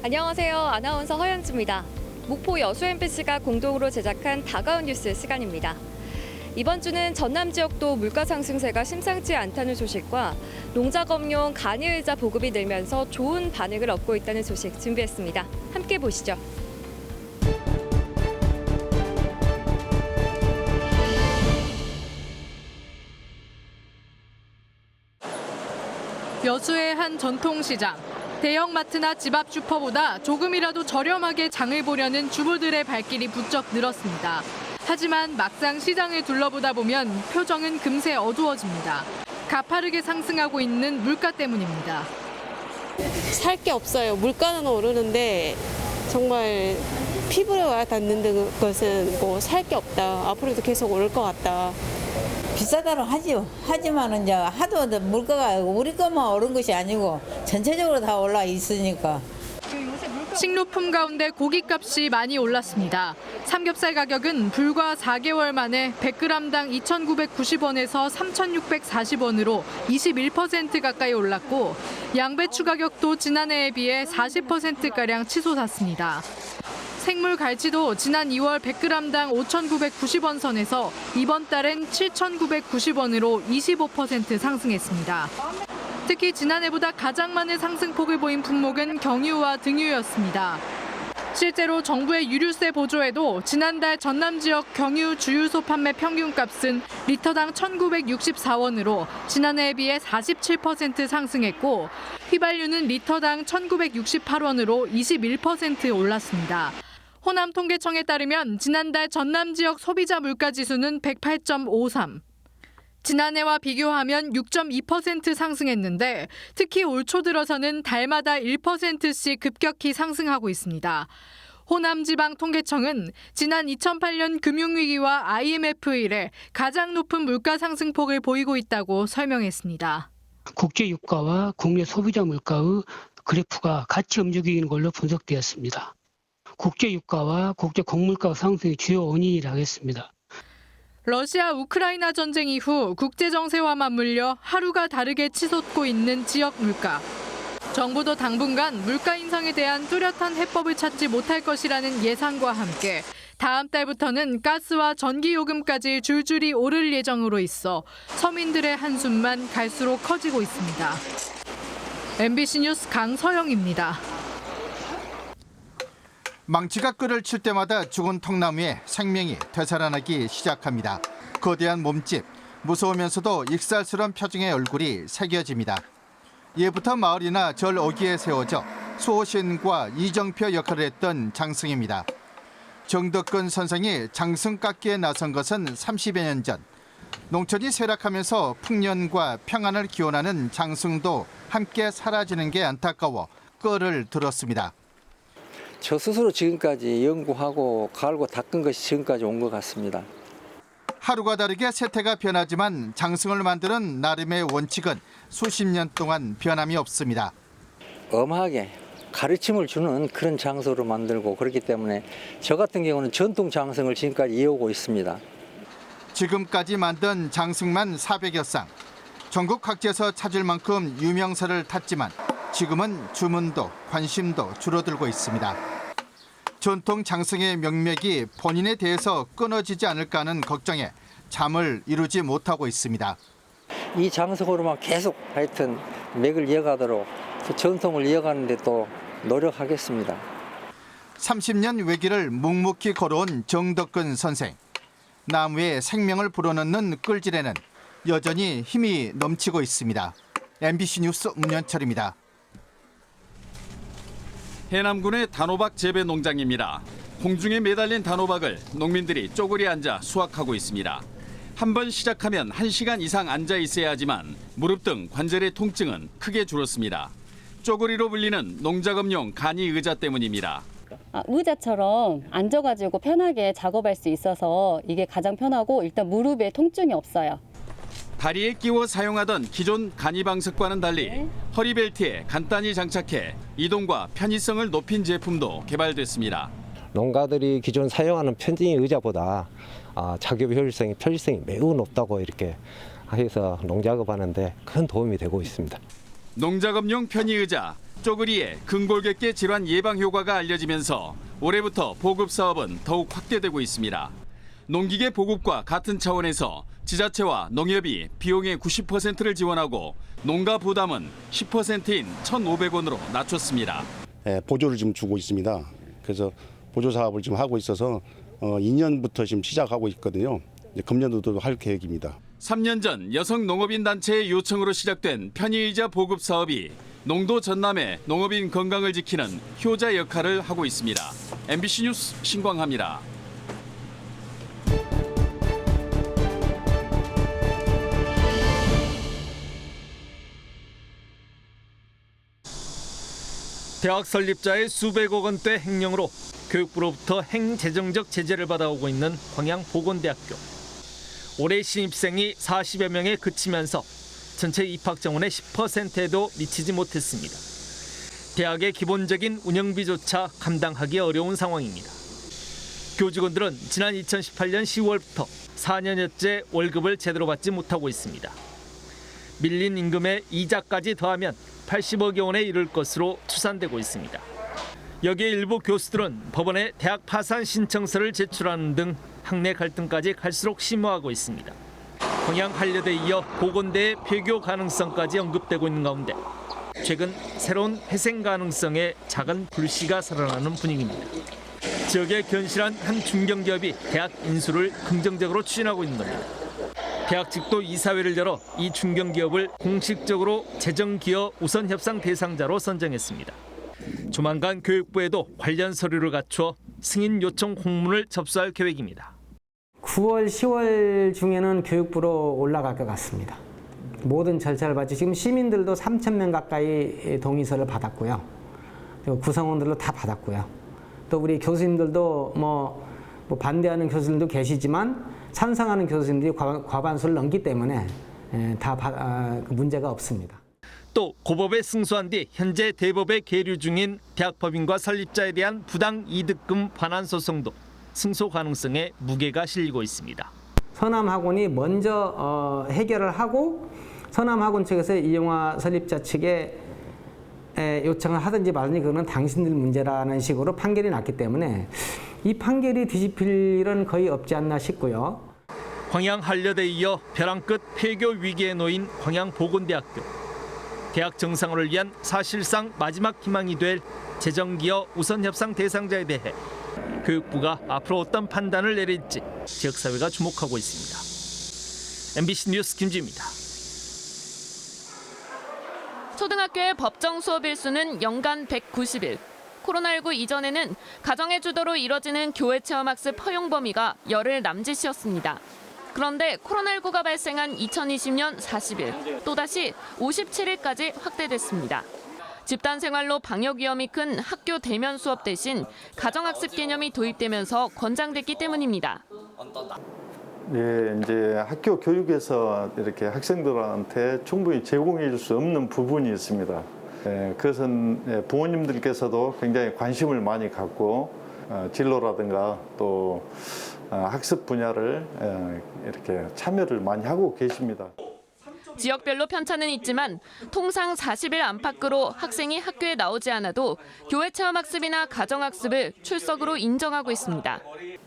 안녕하세요. 아나운서 허연주입니다. 목포 여수 MBC가 공동으로 제작한 다가온 뉴스 시간입니다. 이번 주는 전남 지역도 물가 상승세가 심상치 않다는 소식과 농작업용 간이의자 보급이 늘면서 좋은 반응을 얻고 있다는 소식 준비했습니다. 함께 보시죠. 여수의 한 전통시장. 대형마트나 집 앞 슈퍼보다 조금이라도 저렴하게 장을 보려는 주부들의 발길이 부쩍 늘었습니다. 하지만 막상 시장을 둘러보다 보면 표정은 금세 어두워집니다. 가파르게 상승하고 있는 물가 때문입니다. 살 게 없어요. 물가는 오르는데 정말 피부에 와 닿는 것은 뭐 살 게 없다. 앞으로도 계속 오를 것 같다. 비싸다로 하지요. 하지만은 이제 하도 물가가 우리 것만 오른 것이 아니고 전체적으로 다 올라 있으니까. 식료품 가운데 고기값이 많이 올랐습니다. 삼겹살 가격은 불과 4개월 만에 100g당 2,990원에서 3,640원으로 21% 가까이 올랐고 양배추 가격도 지난해에 비해 40%가량 치솟았습니다. 생물 갈치도 지난 2월 100g당 5,990원 선에서 이번 달엔 7,990원으로 25% 상승했습니다. 특히 지난해보다 가장 많은 상승폭을 보인 품목은 경유와 등유였습니다. 실제로 정부의 유류세 보조에도 지난달 전남 지역 경유 주유소 판매 평균값은 리터당 1,964원으로 지난해에 비해 47% 상승했고 휘발유는 리터당 1,968원으로 21% 올랐습니다. 호남 통계청에 따르면 지난달 전남 지역 소비자 물가 지수는 108.53. 지난해와 비교하면 6.2% 상승했는데 특히 올 초 들어서는 달마다 1%씩 급격히 상승하고 있습니다. 호남지방통계청은 지난 2008년 금융위기와 IMF 이래 가장 높은 물가 상승폭을 보이고 있다고 설명했습니다. 국제 유가와 국내 소비자 물가의 그래프가 같이 움직이는 걸로 분석되었습니다. 국제 유가와 국제 곡물가 상승의 주요 원인이라 하겠습니다. 러시아 우크라이나 전쟁 이후 국제 정세와 맞물려 하루가 다르게 치솟고 있는 지역 물가. 정부도 당분간 물가 인상에 대한 뚜렷한 해법을 찾지 못할 것이라는 예상과 함께 다음 달부터는 가스와 전기 요금까지 줄줄이 오를 예정으로 있어 서민들의 한숨만 갈수록 커지고 있습니다. MBC 뉴스 강서영입니다. 망치가 끈을 칠 때마다 죽은 통나무에 생명이 되살아나기 시작합니다. 거대한 몸집, 무서우면서도 익살스러운 표정의 얼굴이 새겨집니다. 예부터 마을이나 절 어귀에 세워져 수호신과 이정표 역할을 했던 장승입니다. 정덕근 선생이 장승 깎기에 나선 것은 30여 년 전. 농촌이 쇠락하면서 풍년과 평안을 기원하는 장승도 함께 사라지는 게 안타까워 끌을 들었습니다. 저 스스로 지금까지 연구하고 갈고 닦은 것이 지금까지 온 것 같습니다. 하루가 다르게 세태가 변하지만 장승을 만드는 나름의 원칙은 수십 년 동안 변함이 없습니다. 엄하게 가르침을 주는 그런 장소로 만들고 그렇기 때문에 저 같은 경우는 전통 장승을 지금까지 이어오고 있습니다. 지금까지 만든 장승만 400여 쌍. 전국 각지에서 찾을 만큼 유명세를 탔지만 지금은 주문도 관심도 줄어들고 있습니다. 전통 장승의 명맥이 본인에 대해서 끊어지지 않을까 하는 걱정에 잠을 이루지 못하고 있습니다. 이 장승으로만 계속 하여튼 맥을 이어가도록 전통을 이어가는 데 또 노력하겠습니다. 30년 외길을 묵묵히 걸어온 정덕근 선생. 나무에 생명을 불어넣는 끌질에는 여전히 힘이 넘치고 있습니다. MBC 뉴스 문현철입니다. 해남군의 단호박 재배 농장입니다. 공중에 매달린 단호박을 농민들이 쪼그리 앉아 수확하고 있습니다. 한 번 시작하면 1시간 이상 앉아 있어야 하지만 무릎 등 관절의 통증은 크게 줄었습니다. 쪼그리로 불리는 농작업용 간이 의자 때문입니다. 의자처럼 앉아가지고 편하게 작업할 수 있어서 이게 가장 편하고 일단 무릎에 통증이 없어요. 다리에 끼워 사용하던 기존 간이 방석과는 달리 허리벨트에 간단히 장착해 이동과 편의성을 높인 제품도 개발됐습니다. 농가들이 기존 사용하는 편지 의자보다 작업 효율성이 편리성이 매우 높다고 이렇게 해서 농작업하는데 큰 도움이 되고 있습니다. 농작업용 편의의자 쪼그리의 근골격계 질환 예방 효과가 알려지면서 올해부터 보급 사업은 더욱 확대되고 있습니다. 농기계 보급과 같은 차원에서 지자체와 농협이 비용의 90%를 지원하고 농가 부담은 10%인 1,500원으로 낮췄습니다. 보조를 지금 주고 있습니다. 그래서 보조 사업을 지금 하고 있어서 2년부터 지금 시작하고 있거든요. 금년도도 할 계획입니다. 3년 전 여성 농업인 단체의 요청으로 시작된 편의의자 보급 사업이 농도 전남의 농업인 건강을 지키는 효자 역할을 하고 있습니다. MBC 뉴스 신광하입니다. 대학 설립자의 수백억 원대 횡령으로 교육부로부터 행재정적 제재를 받아오고 있는 광양보건대학교. 올해 신입생이 40여 명에 그치면서 전체 입학 정원의 10%에도 미치지 못했습니다. 대학의 기본적인 운영비조차 감당하기 어려운 상황입니다. 교직원들은 지난 2018년 10월부터 4년여째 월급을 제대로 받지 못하고 있습니다. 밀린 임금에 이자까지 더하면 80억여 원에 이를 것으로 추산되고 있습니다. 여기에 일부 교수들은 법원에 대학 파산 신청서를 제출하는 등 학내 갈등까지 갈수록 심화하고 있습니다. 광양 한려대에 이어 보건대의 폐교 가능성까지 언급되고 있는 가운데 최근 새로운 회생 가능성에 작은 불씨가 살아나는 분위기입니다. 지역에 견실한 한 중견기업이 대학 인수를 긍정적으로 추진하고 있는 겁니다. 대학 측도 이사회를 열어 이 중견기업을 공식적으로 재정기업 우선협상 대상자로 선정했습니다. 조만간 교육부에도 관련 서류를 갖추어 승인 요청 공문을 접수할 계획입니다. 9월, 10월 중에는 교육부로 올라갈 것 같습니다. 모든 절차를 받지 지금 시민들도 3,000명 가까이 동의서를 받았고요. 그리고 구성원들도 다 받았고요. 또 우리 교수님들도 뭐 반대하는 교수님도 계시지만 찬성하는 교수님들이 과반수를 넘기 때문에 다 문제가 없습니다. 또 고법에 승소한 뒤 현재 대법에 계류 중인 대학법인과 설립자에 대한 부당 이득금 반환 소송도 승소 가능성에 무게가 실리고 있습니다. 서남학원이 먼저 해결을 하고 서남학원 측에서 이용화 설립자 측에 요청을 하든지 말든지 그거는 당신들 문제라는 식으로 판결이 났기 때문에 이 판결이 뒤집힐 일은 거의 없지 않나 싶고요. 광양 한려대에 이어 벼랑 끝 폐교 위기에 놓인 광양보건대학교. 대학 정상화를 위한 사실상 마지막 희망이 될 재정기업 우선협상 대상자에 대해 교육부가 앞으로 어떤 판단을 내릴지 지역사회가 주목하고 있습니다. MBC 뉴스 김지입니다. 초등학교의 법정 수업 일수는 연간 190일. 코로나19 이전에는 가정의 주도로 이뤄지는 교회 체험학습 허용 범위가 열흘 남짓이었습니다. 그런데 코로나19가 발생한 2020년 40일, 또다시 57일까지 확대됐습니다. 집단 생활로 방역 위험이 큰 학교 대면 수업 대신 가정학습 개념이 도입되면서 권장됐기 때문입니다. 예, 이제 학교 교육에서 이렇게 학생들한테 충분히 제공해 줄 수 없는 부분이 있습니다. 그것은 부모님들께서도 굉장히 관심을 많이 갖고 진로라든가 또 학습 분야를 이렇게 참여를 많이 하고 계십니다. 지역별로 편차는 있지만 통상 40일 안팎으로 학생이 학교에 나오지 않아도 교회 체험학습이나 가정학습을 출석으로 인정하고 있습니다.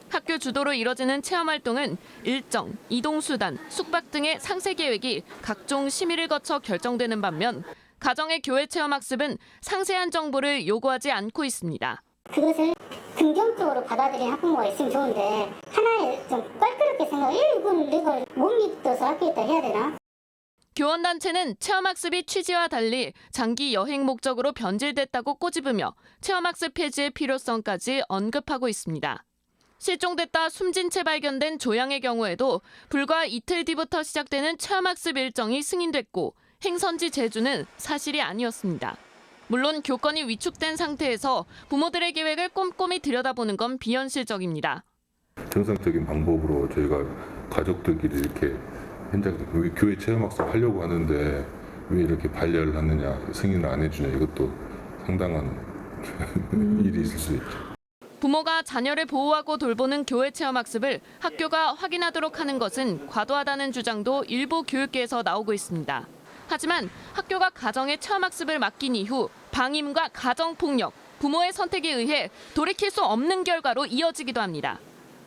학교 주도로 이뤄지는 체험활동은 일정, 이동수단, 숙박 등의 상세 계획이 각종 심의를 거쳐 결정되는 반면 가정의 교회 체험학습은 상세한 정보를 요구하지 않고 있습니다. 그것을 긍정적으로 받아들이는 학부모가 있으면 좋은데 하나에 좀 껄끄럽게 생각해. 이건 내가 못 믿어서 학교에다 해야 되나? 교원단체는 체험학습이 취지와 달리 장기 여행 목적으로 변질됐다고 꼬집으며 체험학습 폐지의 필요성까지 언급하고 있습니다. 실종됐다 숨진 채 발견된 조양의 경우에도 불과 이틀 뒤부터 시작되는 체험학습 일정이 승인됐고 행선지 제주는 사실이 아니었습니다. 물론 교권이 위축된 상태에서 부모들의 계획을 꼼꼼히 들여다보는 건 비현실적입니다. 정상적인 방법으로 저희가 가족들끼리 이렇게 현장 교회 체험학습 하려고 하는데 왜 이렇게 반려를 하느냐, 승인을 안 해주냐, 이것도 상당한 일이 있을 수 있죠. 부모가 자녀를 보호하고 돌보는 교회 체험학습을 학교가 확인하도록 하는 것은 과도하다는 주장도 일부 교육계에서 나오고 있습니다. 하지만 학교가 가정의 체험학습을 맡긴 이후 방임과 가정폭력, 부모의 선택에 의해 돌이킬 수 없는 결과로 이어지기도 합니다.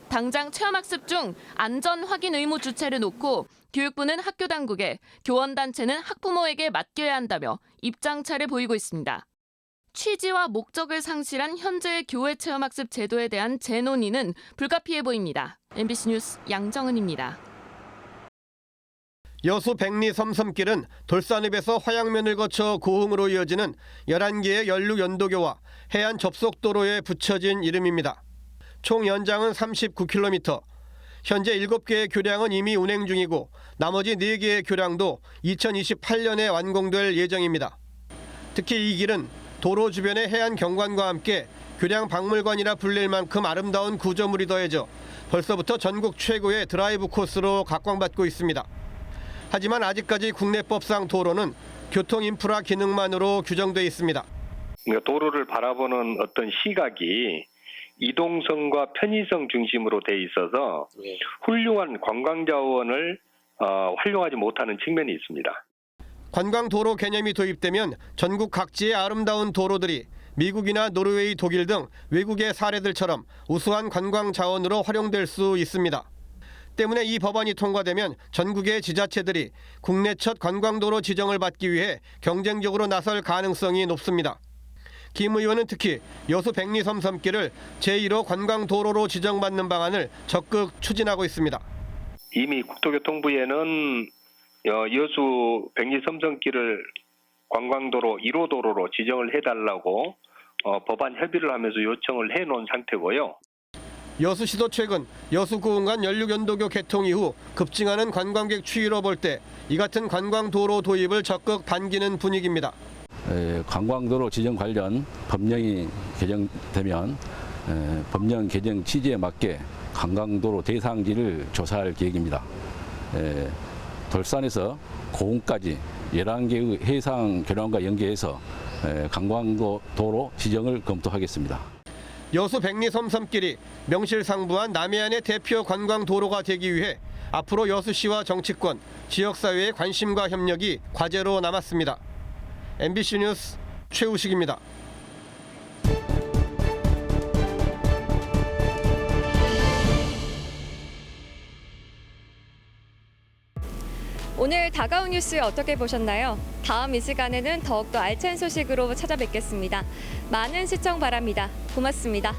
당장 체험학습 중 안전 확인 의무 주체를 놓고 교육부는 학교 당국에, 교원단체는 학부모에게 맡겨야 한다며 입장차를 보이고 있습니다. 취지와 목적을 상실한 현재의 교회 체험학습 제도에 대한 재논의는 불가피해 보입니다. MBC 뉴스 양정은입니다. 여수 백리 섬섬길은 돌산읍에서 화양면을 거쳐 고흥으로 이어지는 11개의 연륙 연도교와 해안 접속도로에 붙여진 이름입니다. 총 연장은 39km. 현재 7개의 교량은 이미 운행 중이고 나머지 4개의 교량도 2028년에 완공될 예정입니다. 특히 이 길은 도로 주변의 해안 경관과 함께 교량 박물관이라 불릴 만큼 아름다운 구조물이 더해져 벌써부터 전국 최고의 드라이브 코스로 각광받고 있습니다. 하지만 아직까지 국내법상 도로는 교통 인프라 기능만으로 규정돼 있습니다. 도로를 바라보는 어떤 시각이 이동성과 편의성 중심으로 돼 있어서 훌륭한 관광 자원을 활용하지 못하는 측면이 있습니다. 관광도로 개념이 도입되면 전국 각지의 아름다운 도로들이 미국이나 노르웨이, 독일 등 외국의 사례들처럼 우수한 관광 자원으로 활용될 수 있습니다. 때문에 이 법안이 통과되면 전국의 지자체들이 국내 첫 관광도로 지정을 받기 위해 경쟁적으로 나설 가능성이 높습니다. 김 의원은 특히 여수 백리 섬섬길을 제1호 관광도로로 지정받는 방안을 적극 추진하고 있습니다. 이미 국토교통부에는 여수 백리 섬섬길을 관광도로 1호 도로로 지정을 해달라고 법안 협의를 하면서 요청을 해놓은 상태고요. 여수시도 최근 여수고흥간 연륙연도교 개통 이후 급증하는 관광객 추이로 볼 때 이 같은 관광도로 도입을 적극 반기는 분위기입니다. 관광도로 지정 관련 법령이 개정되면 법령 개정 취지에 맞게 관광도로 대상지를 조사할 계획입니다. 돌산에서 고흥까지 11개의 해상 교량과 연계해서 관광도로 지정을 검토하겠습니다. 여수 백리 섬섬길이 명실상부한 남해안의 대표 관광도로가 되기 위해 앞으로 여수시와 정치권, 지역사회의 관심과 협력이 과제로 남았습니다. MBC 뉴스 최우식입니다. 오늘 다가온 뉴스 어떻게 보셨나요? 다음 이 시간에는 더욱더 알찬 소식으로 찾아뵙겠습니다. 많은 시청 바랍니다. 고맙습니다.